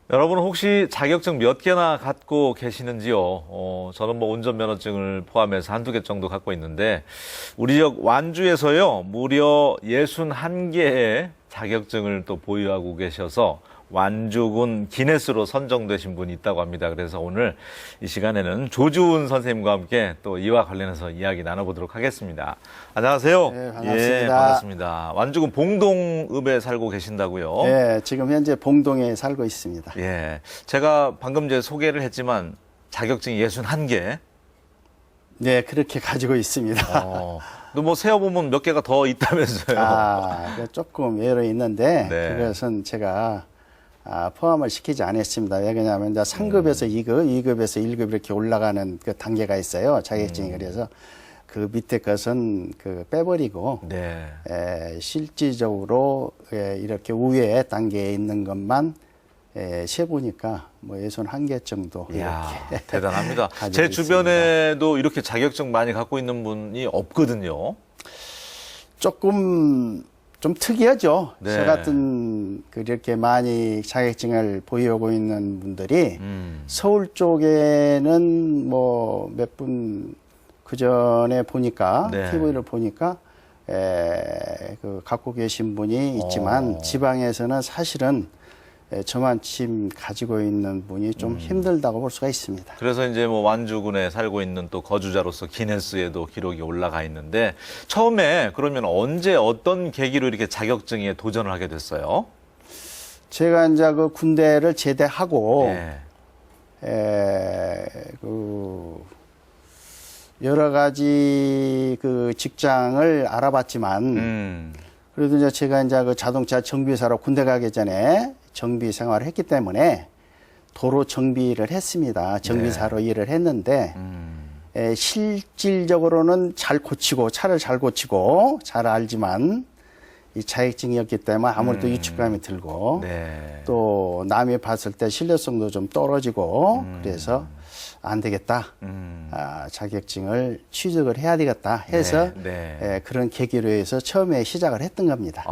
여러분은 혹시 자격증 몇 개나 갖고 계시는지요? 저는 뭐 운전면허증을 포함해서 한두 개 정도 갖고 있는데, 우리 지역 완주에서요, 무려 61개의 자격증을 또 보유하고 계셔서 완주군 기네스로 선정되신 분이 있다고 합니다. 그래서 오늘 이 시간에는 조주훈 선생님과 함께 또 이와 관련해서 이야기 나눠보도록 하겠습니다. 안녕하세요. 네, 반갑습니다. 예, 반갑습니다. 완주군 봉동읍에 살고 계신다고요? 네, 지금 현재 봉동에 살고 있습니다. 예. 제가 방금 이제 소개를 했지만 자격증이 61개. 네, 그렇게 가지고 있습니다. 또 뭐 세어보면 몇 개가 더 있다면서요? 조금 예로 있는데 네. 그것은 제가 포함을 시키지 않았습니다. 왜냐하면 이제 상급에서 2급, 2급에서 1급 이렇게 올라가는 그 단계가 있어요. 자격증이. 그래서 그 밑에 것은 빼버리고 네. 실질적으로 이렇게 우회 단계에 있는 것만 세보니까 뭐 61개 정도 이야, 이렇게 대단합니다. 가지고 제 있습니다. 주변에도 이렇게 자격증 많이 갖고 있는 분이 없거든요. 조금 좀 특이하죠. 네. 저 같은 그렇게 많이 자격증을 보유하고 있는 분들이 서울 쪽에는 뭐 몇 분 그 전에 보니까 네. TV를 보니까 갖고 계신 분이 있지만 지방에서는 사실은 저만큼 가지고 있는 분이 좀 힘들다고 볼 수가 있습니다. 그래서 이제 뭐 완주군에 살고 있는 또 거주자로서 기네스에도 기록이 올라가 있는데, 처음에 그러면 언제 어떤 계기로 이렇게 자격증에 도전을 하게 됐어요? 제가 이제 그 군대를 제대하고 네. 여러 가지 그 직장을 알아봤지만 그래도 이제 제가 이제 그 자동차 정비사로 군대 가기 전에 정비 생활을 했기 때문에 도로 정비를 했습니다. 정비사로 일을 했는데 실질적으로는 잘 고치고 차를 잘 고치고 잘 알지만 이 자격증이었기 때문에 아무래도 위축감이 들고 네. 또 남이 봤을 때 신뢰성도 좀 떨어지고 그래서 안 되겠다. 자격증을 취득을 해야 되겠다 해서 그런 계기로 해서 처음에 시작을 했던 겁니다.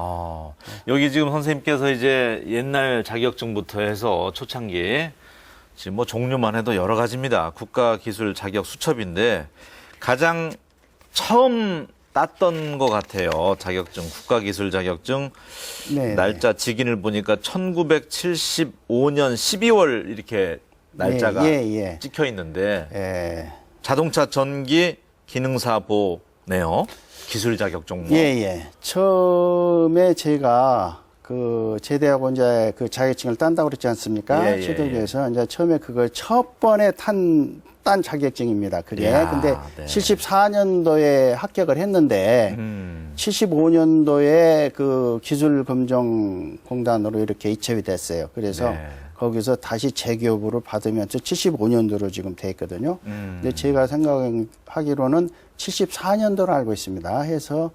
여기 지금 선생님께서 이제 옛날 자격증부터 해서 초창기 지금 뭐 종류만 해도 여러 가지입니다. 국가기술 자격 수첩인데 가장 처음 땄던 것 같아요. 자격증, 국가기술 자격증. 네. 날짜 직인을 보니까 1975년 12월 이렇게 날짜가 찍혀 있는데 자동차 전기 기능사보네요. 기술 자격 종목. 처음에 제가 그 제대하고 이제 그 자격증을 딴다고 그랬지 않습니까? 취득해서 이제 처음에 그걸 첫 번에 딴 자격증입니다. 그게. 근데 74년도에 합격을 했는데 75년도에 그 기술검정공단으로 이렇게 이첩이 됐어요. 그래서 거기서 다시 재교부를 받으면서 75년도로 지금 돼 있거든요. 근데 제가 생각하기로는 74년도로 알고 있습니다. 해서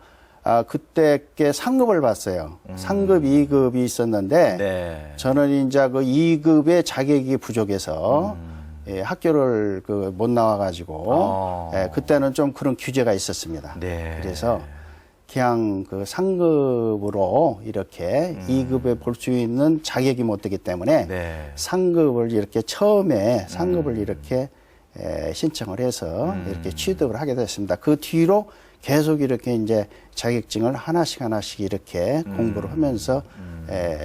그때께 상급을 봤어요. 상급, 2급이 있었는데 저는 이제 그 2급의 자격이 부족해서 학교를 못 나와가지고 그때는 좀 그런 규제가 있었습니다. 그래서 그냥 그 상급으로 이렇게 2급에 볼 수 있는 자격이 못 되기 때문에 상급을 이렇게 처음에 상급을 이렇게 신청을 해서 이렇게 취득을 하게 됐습니다. 그 뒤로 계속 이렇게 이제 자격증을 하나씩 이렇게 공부를 하면서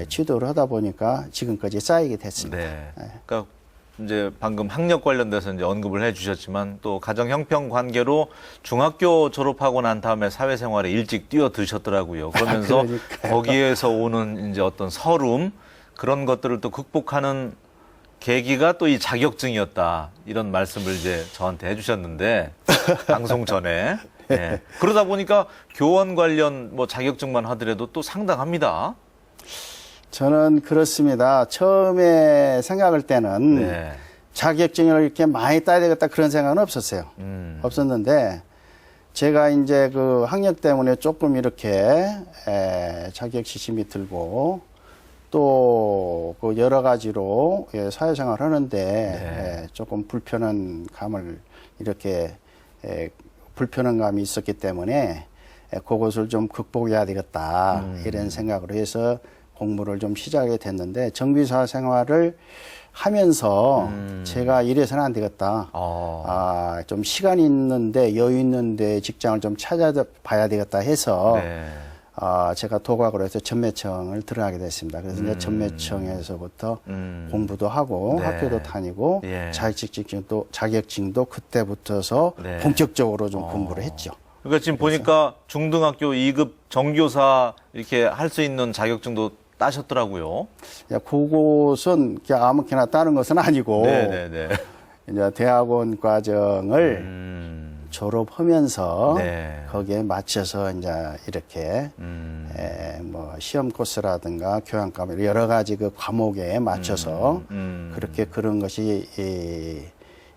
취득을 하다 보니까 지금까지 쌓이게 됐습니다. 그러니까 이제 방금 학력 관련돼서 이제 언급을 해주셨지만 또 가정 형편 관계로 중학교 졸업하고 난 다음에 사회생활에 일찍 뛰어드셨더라고요. 그러면서 거기에서 오는 이제 어떤 서름 그런 것들을 또 극복하는 계기가 또 이 자격증이었다 이런 말씀을 이제 저한테 해주셨는데 방송 전에 그러다 보니까 교원 관련 뭐 자격증만 하더라도 또 상당합니다. 저는 그렇습니다. 처음에 생각할 때는 자격증을 이렇게 많이 따야 되겠다 그런 생각은 없었어요. 없었는데 제가 이제 그 학력 때문에 조금 이렇게 자격지심이 들고 또 그 여러 가지로 사회생활 하는데 조금 불편한 감을 이렇게 불편한 감이 있었기 때문에 그것을 좀 극복해야 되겠다 이런 생각으로 해서 공부를 좀 시작이 됐는데 정비사 생활을 하면서 제가 이래서는 안 되겠다. 좀 시간 있는데 여유 있는데 직장을 좀 찾아봐야 되겠다 해서 네. 제가 도곽으로 해서 전매청을 들어가게 됐습니다. 그래서 이제 전매청에서부터 공부도 하고 네. 학교도 다니고 예. 자격증도 그때부터서 네. 본격적으로 좀 공부를 했죠. 그러니까 지금 보니까 중등학교 2급 정교사 이렇게 할 수 있는 자격증도 따셨더라고요. 그곳은 그냥 아무렇게나 따는 것은 아니고 네네네. 이제 대학원 과정을 졸업하면서 네. 거기에 맞춰서 이제 이렇게 뭐 시험 코스라든가 교양과 여러 가지 그 과목에 맞춰서 그렇게 그런 것이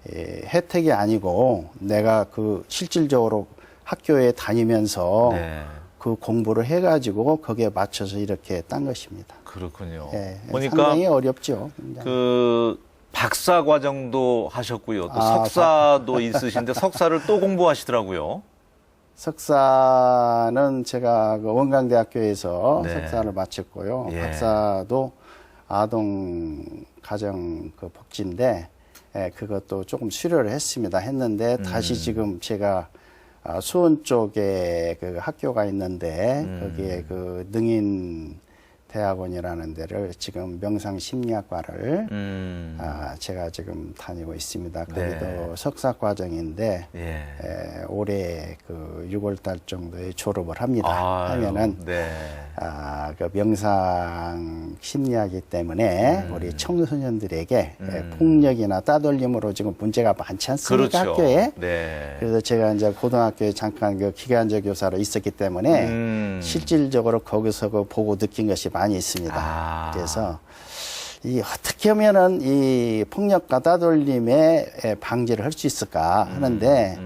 혜택이 아니고 내가 그 실질적으로 학교에 다니면서 네. 그 공부를 해가지고 거기에 맞춰서 이렇게 딴 것입니다. 그렇군요. 예, 보니까 상당히 어렵죠. 굉장히. 그 박사 과정도 하셨고요. 또 석사도 있으신데 석사를 또 공부하시더라고요. 석사는 제가 그 원광대학교에서 네. 석사를 마쳤고요. 예. 박사도 아동 가정 그 복지인데 그것도 조금 수료를 했는데 다시 지금 제가 수원 쪽에 그 학교가 있는데 거기에 그 능인 대학원이라는 데를 지금 명상심리학과를 제가 지금 다니고 있습니다. 거기도 네. 석사 과정인데 예. 올해 그 6월 달 정도에 졸업을 합니다. 아유, 하면은 네. 그 명상 심리학이기 때문에 우리 청소년들에게 폭력이나 따돌림으로 지금 문제가 많지 않습니까? 그렇죠. 학교에. 네. 그래서 제가 이제 고등학교에 잠깐 그 기간제 교사로 있었기 때문에 실질적으로 거기서 그 보고 느낀 것이 많이 있습니다. 그래서 이 어떻게 하면은 이 폭력과 따돌림의 방지를 할 수 있을까 하는데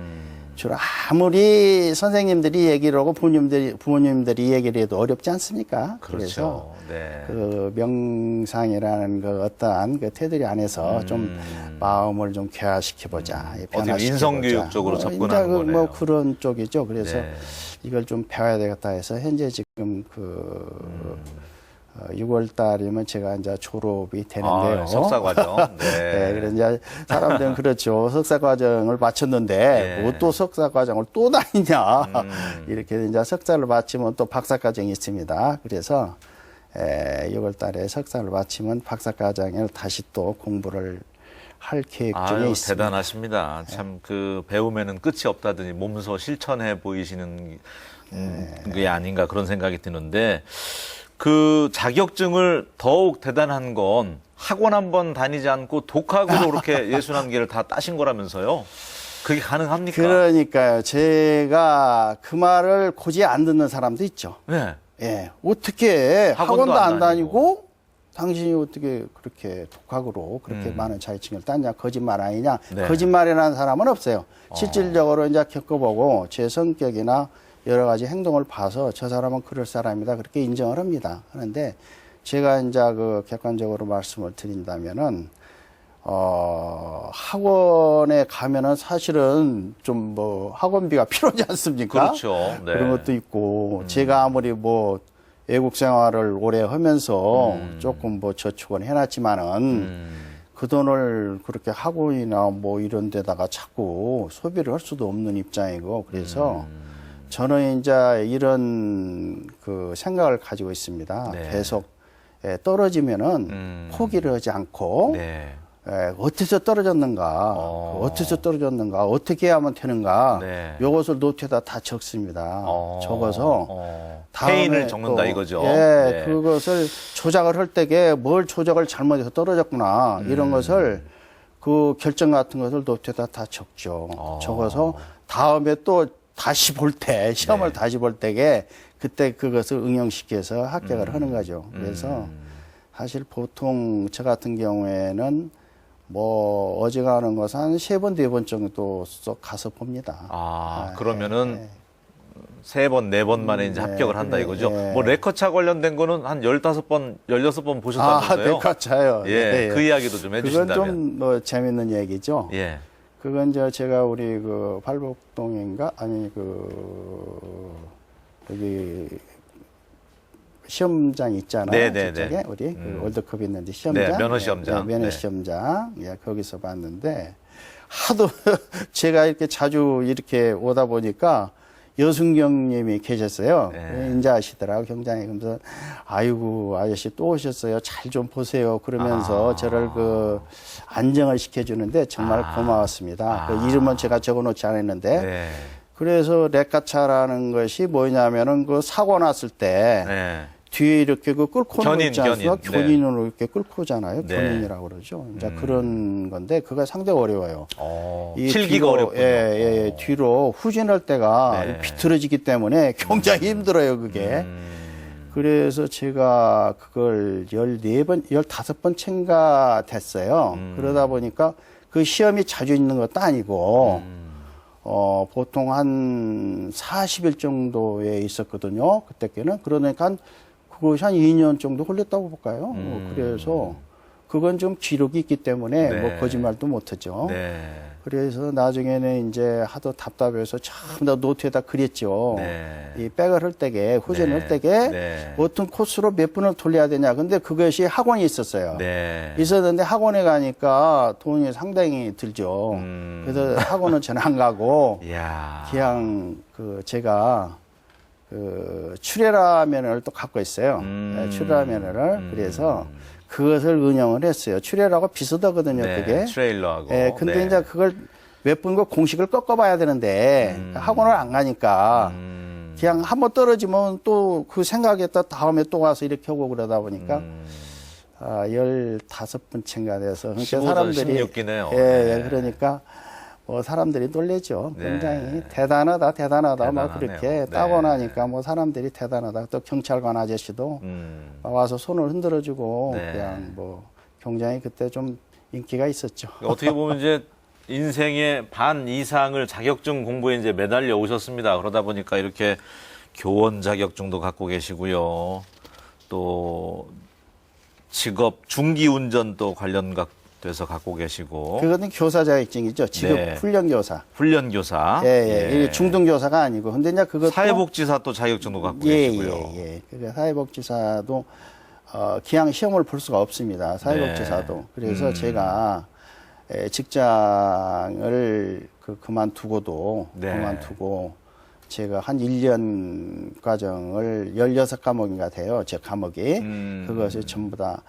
주로 아무리 선생님들이 얘기를 하고 부모님들이 얘기를 해도 어렵지 않습니까? 그렇죠. 네. 그 명상이라는 그 어떠한 그 테두리 안에서 좀 마음을 좀 괴화시켜보자. 변화시켜보자. 인성교육 쪽으로 접근하는 뭐 거네요. 그런 쪽이죠. 그래서 네. 이걸 좀 배워야 되겠다 해서 현재 지금 그 6월 달이면 제가 이제 졸업이 되는데요. 석사 과정. 네. 네, 그래서 이제 사람들은 그렇죠. 석사 과정을 마쳤는데 네. 뭐 또 석사 과정을 또 다니냐. 이렇게 이제 석사를 마치면 또 박사 과정이 있습니다. 그래서 6월 달에 석사를 마치면 박사 과정을 다시 또 공부를 할 계획 중에 있습니다. 대단하십니다. 참 그 배움에는 끝이 없다더니 몸소 실천해 보이시는 게 아닌가 그런 생각이 드는데 그 자격증을 더욱 대단한 건 학원 한번 다니지 않고 독학으로 그렇게 61개를 다 따신 거라면서요? 그게 가능합니까? 그러니까요. 제가 그 말을 고지 안 듣는 사람도 있죠. 네. 예. 어떻게 학원도 학원도 안 안 다니고 당신이 어떻게 그렇게 독학으로 그렇게 많은 자격증을 땄냐? 거짓말 아니냐? 네. 거짓말이라는 사람은 없어요. 실질적으로 이제 겪어보고 제 성격이나 여러 가지 행동을 봐서 저 사람은 그럴 사람이다. 그렇게 인정을 합니다. 그런데 제가 이제 그 객관적으로 말씀을 드린다면은, 학원에 가면은 사실은 좀 뭐 학원비가 필요하지 않습니까? 그렇죠. 네. 그런 것도 있고, 제가 아무리 뭐 외국 생활을 오래 하면서 조금 뭐 저축은 해놨지만은 그 돈을 그렇게 학원이나 뭐 이런 데다가 자꾸 소비를 할 수도 없는 입장이고, 그래서 저는 이제 이런 그 생각을 가지고 있습니다. 네. 계속 떨어지면은 포기를 하지 않고 네. 어디서 떨어졌는가, 어떻게 해야만 되는가, 네. 이것을 노트에다 다 적습니다. 적어서 페인을 다음에 적는다 또, 이거죠. 네. 그것을 조작을 할 때에 뭘 조작을 잘못해서 떨어졌구나 이런 것을 그 결정 같은 것을 노트에다 다 적죠. 적어서 다음에 또 다시 볼 때, 시험을 다시 볼 때에 그때 그것을 응용시켜서 합격을 하는 거죠. 그래서 사실 보통 저 같은 경우에는 뭐 어지간한 것은 한 3번, 4번 정도 쏙 가서 봅니다. 그러면은 3번, 4번 만에 이제 합격을 한다 이거죠. 뭐 레커차 관련된 거는 한 15번, 16번 보셨다면서요? 레커차요. 예, 그 이야기도 좀 해주신다면. 그건 좀 뭐 재밌는 얘기죠. 예. 그건 제가 우리 그 발복동인가? 아니 여기 시험장 있잖아요. 네네네. 저쪽에 우리 그 월드컵 있는데 시험장. 네, 면허 시험장. 네, 면허 시험장. 예, 거기서 봤는데 하도 제가 이렇게 자주 이렇게 오다 보니까 여순경님이 계셨어요. 네. 인자하시더라고 경장이. 그러면서 아이고 아저씨 또 오셨어요. 잘 좀 보세요. 그러면서 저를 그 안정을 시켜주는데 정말 고마웠습니다. 그 이름은 제가 적어놓지 않았는데. 네. 그래서 레카차라는 것이 뭐냐면은 그 사고 났을 때 네. 뒤에 이렇게 그 끌고 오는 거 있지 않습니까? 견인. 견인으로 이렇게 끌고 오잖아요. 네. 견인이라고 그러죠. 이제 그런 건데 그거 상당히 어려워요. 이 실기가 뒤로, 어렵군요. 예, 뒤로 후진할 때가 네. 비틀어지기 때문에 굉장히 힘들어요, 그게. 그래서 제가 그걸 14번, 15번 참가 됐어요. 그러다 보니까 그 시험이 자주 있는 것도 아니고, 보통 한 40일 정도에 있었거든요. 그때께는. 그러니까 그것이 한 2년 정도 걸렸다고 볼까요? 그래서 그건 좀 기록이 있기 때문에 네. 뭐 거짓말도 못하죠. 네. 그래서 나중에는 이제 하도 답답해서 전부 다 노트에다 그렸죠. 네. 이 백을 할 때게, 후진을 네. 할 때게 네. 어떤 코스로 몇 분을 돌려야 되냐. 근데 그것이 학원이 있었어요. 네. 있었는데 학원에 가니까 돈이 상당히 들죠. 그래서 학원은 저는 안 가고 이야. 그냥 그 제가 그 출애라 면허를 또 갖고 있어요. 네, 출애라 면허를. 그래서 그것을 운영을 했어요. 출애라고 비슷하거든요, 네. 그게. 트레일러하고. 예, 근데 네. 이제 그걸 몇 분 그 공식을 꺾어봐야 되는데 학원을 안 가니까 그냥 한번 떨어지면 또 그 생각했다 다음에 또 와서 이렇게 하고 그러다 보니까 15번째인가 돼서 그러니까 15전 사람들이 16기네요. 예, 네. 그러니까 뭐 사람들이 놀래죠. 네. 굉장히 대단하다 막 대단하네요. 그렇게 네. 따고 나니까 뭐 사람들이 대단하다. 또 경찰관 아저씨도 와서 손을 흔들어주고 네. 그냥 뭐 굉장히 그때 좀 인기가 있었죠. 어떻게 보면 이제 인생의 반 이상을 자격증 공부에 이제 매달려 오셨습니다. 그러다 보니까 이렇게 교원 자격증도 갖고 계시고요. 또 직업 중기운전도 관련돼서 갖고 계시고. 그거는 교사 자격증이죠. 지금 네. 훈련교사. 훈련교사. 예. 이게 중등교사가 아니고. 근데 이제 그것도. 사회복지사 또 자격증도 갖고 예, 계시고요. 예. 그러니까 사회복지사도, 기왕 시험을 볼 수가 없습니다. 사회복지사도. 네. 그래서 제가 직장을 그만두고 제가 한 1년 과정을 16과목인가 돼요. 제 과목이. 그것이 전부 다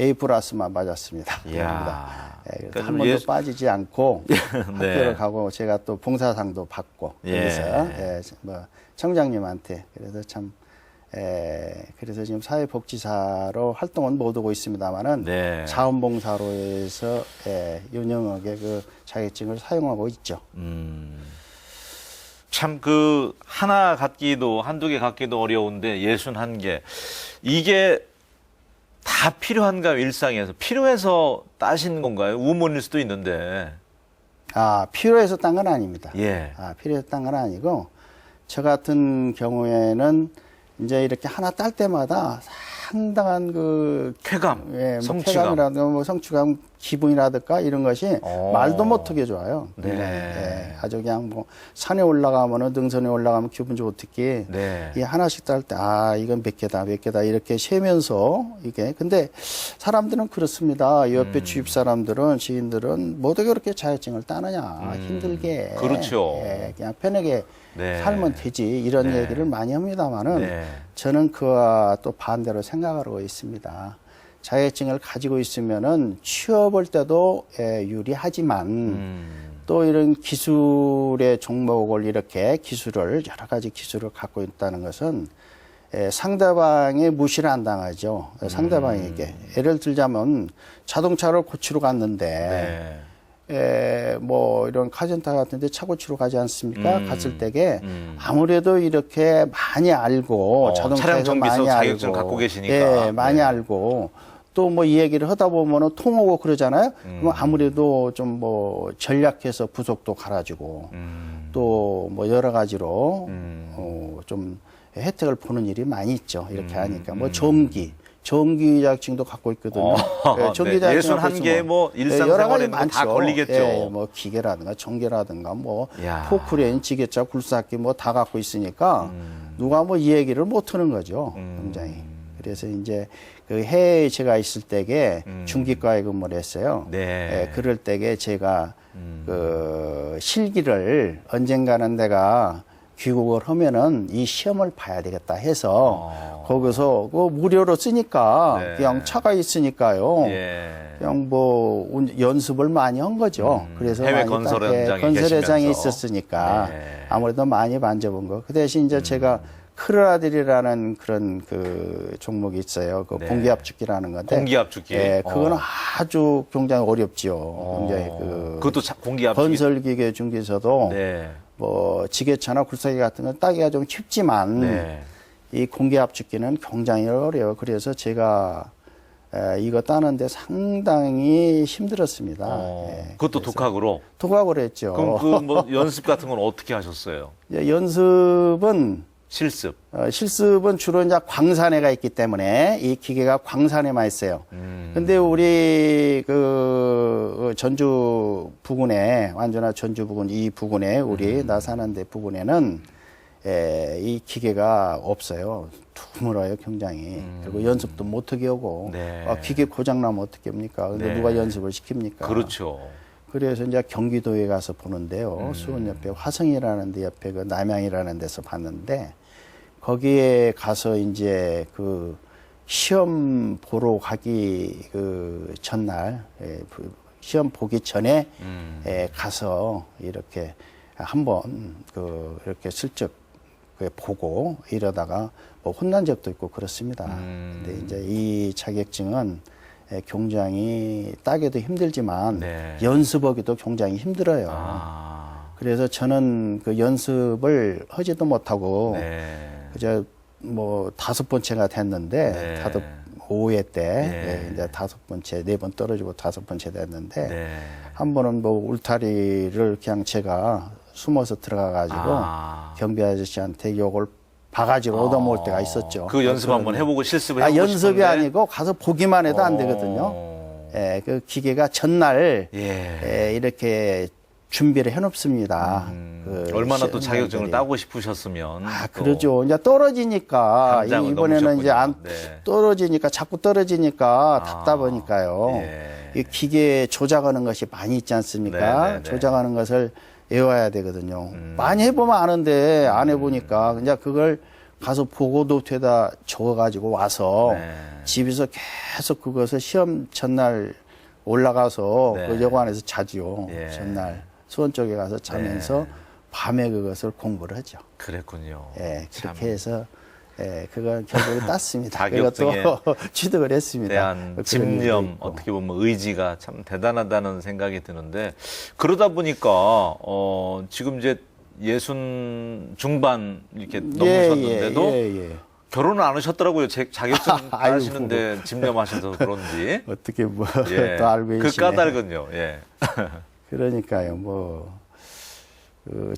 A 플러스만 맞았습니다. 이야. 예, 그러니까 한 번도 빠지지 않고 네. 학교를 가고 제가 또 봉사상도 받고 그래서 뭐 청장님한테 그래서 참 그래서 지금 사회복지사로 활동은 못 하고 있습니다만은 네. 자원봉사로 해서 윤영하게 그 자격증을 사용하고 있죠. 참 그 하나 갖기도 한두 개 갖기도 어려운데 61개. 이게 다 필요한가요? 일상에서. 필요해서 따신 건가요? 우문일 수도 있는데. 필요해서 딴 건 아닙니다. 예. 필요해서 딴 건 아니고 저 같은 경우에는 이제 이렇게 하나 딸 때마다 상당한 그 쾌감, 뭐 성취감. 쾌감이라든가 뭐 성취감, 기분이라든가 이런 것이 말도 못하게 좋아요. 네. 아주 그냥 뭐 산에 올라가면은 등산에 올라가면 기분 좋듯이 네. 이 하나씩 딸 때 이건 몇 개다 이렇게 세면서 이게 근데 사람들은 그렇습니다. 옆에 주입 사람들은 지인들은 뭐 어떻게 그렇게 자격증을 따느냐 힘들게 그렇죠. 그냥 편하게 네. 살면 되지 이런 네. 얘기를 많이 합니다만은 네. 저는 그와 또 반대로 생각하고 있습니다. 자격증을 가지고 있으면은 취업할 때도 유리하지만 또 이런 기술의 종목을 이렇게 여러 가지 기술을 갖고 있다는 것은 상대방의 무시를 안 당하죠. 상대방에게. 예를 들자면 자동차를 고치러 갔는데 뭐 이런 카센터 같은 데 차 고치러 가지 않습니까? 갔을 때게 아무래도 이렇게 많이 알고 자동차에서 많이 자격증 알고 갖고 계시니까 많이 알고 또 뭐 이 얘기를 하다 보면은 통하고 그러잖아요. 그럼 아무래도 좀 뭐 전략해서 부속도 갈아주고 또 뭐 여러 가지로 좀 혜택을 보는 일이 많이 있죠. 이렇게 하니까 뭐 전기 자격증도 갖고 있거든요. 전기 자격증 61개 뭐 일상생활에 뭐 다 걸리겠죠. 뭐 기계라든가 전기라든가 뭐 포크레인, 지게차, 굴삭기 뭐 다 갖고 있으니까 누가 뭐 이 얘기를 못 하는 거죠. 굉장히. 그래서 이제 그 해외에 제가 있을 때에 중기과에 근무를 했어요. 네. 예, 그럴 때에 제가 그 실기를 언젠가는 내가 귀국을 하면은 이 시험을 봐야 되겠다 해서 거기서 그 무료로 쓰니까 네. 그냥 차가 있으니까요. 예. 그냥 뭐 연습을 많이 한 거죠. 그래서 해외 많이 건설 딱, 예, 현장에 건설회장에 계시면서. 있었으니까 네. 아무래도 많이 만져본 거. 그 대신 이제 제가 크르라들이라는 그런 그 종목이 있어요. 그 네. 공기압축기라는 건데. 공기압축기. 예, 그거는 아주 굉장히 어렵지요. 굉장히 그것도 공기압축기. 건설기계 중에서도 네. 뭐 지게차나 굴사기 같은 건 따기가 좀 쉽지만 네. 이 공기압축기는 굉장히 어려워요. 그래서 제가 이거 따는데 상당히 힘들었습니다. 예, 그것도 독학으로. 독학을 했죠. 그럼 그 뭐 연습 같은 건 어떻게 하셨어요? 이제 연습은 실습. 실습은 주로 이제 광산에가 있기 때문에 이 기계가 광산에만 있어요. 근데 우리 그 전주 부근에 완전한 전주 부근 이 부근에 우리 나 사는데 부근에는 이 기계가 없어요. 드물어요, 굉장히. 그리고 연습도 못하게 하고 네. 기계 고장 나면 어떻게 합니까? 근데 네. 누가 연습을 시킵니까? 그렇죠. 그래서 이제 경기도에 가서 보는데요. 수원 옆에 화성이라는 데 옆에 그 남양이라는 데서 봤는데 거기에 가서 이제 그 시험 보러 가기 그 전날 시험 보기 전에 가서 이렇게 한번 그 이렇게 슬쩍 보고 이러다가 뭐 혼난 적도 있고 그렇습니다. 근데 이제 이 자격증은 굉장히 따기도 힘들지만 네. 연습하기도 굉장히 힘들어요. 그래서 저는 그 연습을 하지도 못하고 네. 그저 뭐 5번째가 됐는데 네. 5회 때 네. 이제 5번째 4번 떨어지고 5번째 됐는데 네. 한 번은 뭐 울타리를 그냥 제가 숨어서 들어가 가지고 경비 아저씨한테 욕을 바가지로 얻어먹을 때가 있었죠. 그 연습 한번 해보고 실습을 해보고 연습이 싶은데. 아니고 가서 보기만 해도 안 되거든요. 예, 그 기계가 전날 이렇게 준비를 해놓습니다. 그 얼마나 또 자격증을 시험장들이. 따고 싶으셨으면. 또 그러죠. 이제 떨어지니까 담장을 이번에는 이제 안 넘으셨군요. 네. 떨어지니까 자꾸 떨어지니까 답답하니까요. 예. 이 기계 조작하는 것이 많이 있지 않습니까? 네, 네, 네. 조작하는 것을 외워야 되거든요. 많이 해보면 아는데 안 해보니까 이제 그걸 가서 보고도 되다 적어가지고 와서 네. 집에서 계속 그것을 시험 전날 올라가서 네. 그 여관에서 자지요. 예. 전날 수원 쪽에 가서 자면서 네. 밤에 그것을 공부를 하죠. 그랬군요. 예, 참. 그렇게 해서 그걸 결국에 땄습니다. 자격증에 그것도 취득을 했습니다. 대한 그런 집념, 일도 있고. 어떻게 보면 의지가 참 대단하다는 생각이 드는데, 그러다 보니까 지금 이제 60 중반 이렇게 넘으셨는데도 예. 결혼을 안 하셨더라고요. 자격증 아이고. 하시는데 집념하셔서 그런지. 어떻게 뭐 예. 또 알고 그 계시네. 까닭은요. 예. 그러니까요.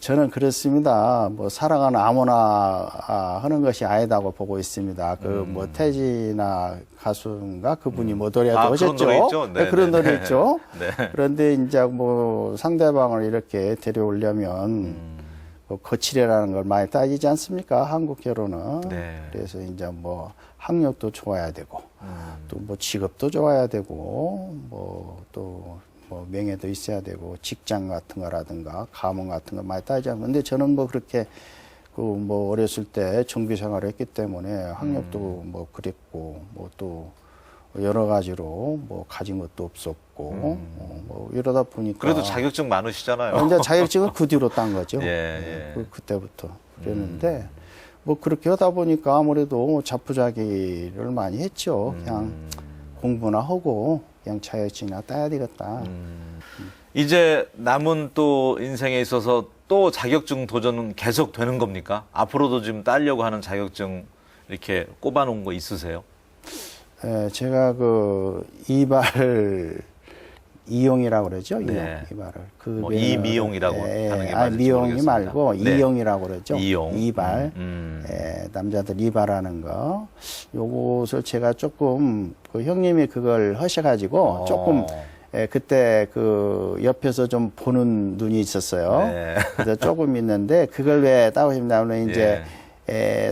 저는 그렇습니다. 뭐 사랑은 아무나 하는 것이 아니다고 보고 있습니다. 뭐 태진아 가수인가 그분이 뭐 노래도 하셨죠. 그런 노래 있죠. 네, 그런 네, 노래 네. 있죠. 네. 그런데 이제 뭐 상대방을 이렇게 데려오려면 뭐 거칠이라는 걸 많이 따지지 않습니까? 한국 결혼은. 네. 그래서 이제 뭐 학력도 좋아야 되고 또 뭐 직업도 좋아야 되고 뭐 또 뭐 명예도 있어야 되고 직장 같은 거라든가 가문 같은 거 많이 따지지 않고 근데 저는 뭐 그렇게 그 뭐 어렸을 때 정규 생활을 했기 때문에 학력도 뭐 그랬고 뭐 또 여러 가지로 뭐 가진 것도 없었고 뭐 이러다 보니까 그래도 자격증 많으시잖아요. 이제 자격증은 그 뒤로 딴 거죠. 예. 그때부터 그랬는데 뭐 그렇게 하다 보니까 아무래도 자포자기를 많이 했죠. 그냥 공부나 하고 그냥 자격증이나 따야 되겠다. 이제 남은 또 인생에 있어서 또 자격증 도전은 계속 되는 겁니까? 앞으로도 지금 따려고 하는 자격증 이렇게 꼽아놓은 거 있으세요? 제가 그 이발 이용이라고 그러죠. 네. 이발을. 뭐 이미용이라고 하는 게 맞을지 미용이 모르겠습니다. 말고 네. 이용이라고 그러죠. 이용. 이발. 남자들 이발하는 거. 요것을 제가 조금 그 형님이 그걸 하셔가지고 조금 그때 그 옆에서 좀 보는 눈이 있었어요. 네. 그래서 조금 있는데 그걸 왜 따고 싶냐면 이제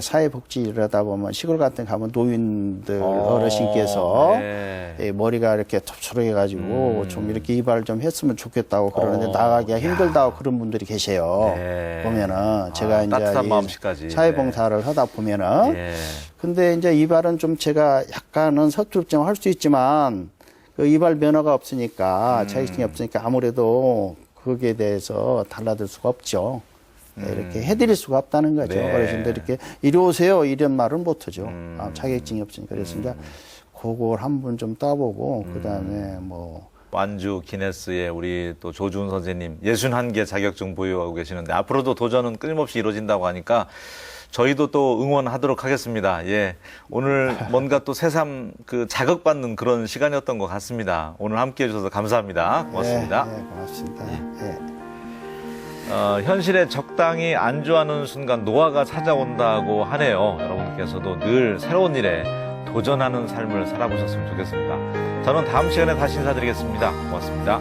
사회복지를 하다 보면 시골 같은 데 가면 노인들 어르신께서 네. 머리가 이렇게 톱초롱해가지고 좀 이렇게 이발을 좀 했으면 좋겠다고 그러는데 나가기가 힘들다고 그런 분들이 계세요. 네. 보면은 제가 이제 따뜻한 마음씨까지. 사회봉사를 하다 보면은 근데 이제 이발은 좀 제가 약간은 서툴증 할 수 있지만 그 이발 면허가 없으니까 자격증이 없으니까 아무래도 거기에 대해서 달라들 수가 없죠. 이렇게 해드릴 수가 없다는 거죠. 네. 어르신들 이렇게 이리 오세요 이런 말은 못하죠. 자격증이 없으니까. 그래서 이제 그걸 한번 좀 따보고 그다음에 뭐 완주 기네스의 우리 또 조주훈 선생님 61개 자격증 보유하고 계시는데 앞으로도 도전은 끊임없이 이루어진다고 하니까 저희도 또 응원하도록 하겠습니다. 예. 오늘 뭔가 또 새삼 그 자극받는 그런 시간이었던 것 같습니다. 오늘 함께 해주셔서 감사합니다. 고맙습니다. 네, 고맙습니다. 네. 현실에 적당히 안주하는 순간 노화가 찾아온다고 하네요. 여러분께서도 늘 새로운 일에 도전하는 삶을 살아보셨으면 좋겠습니다. 저는 다음 시간에 다시 인사드리겠습니다. 고맙습니다.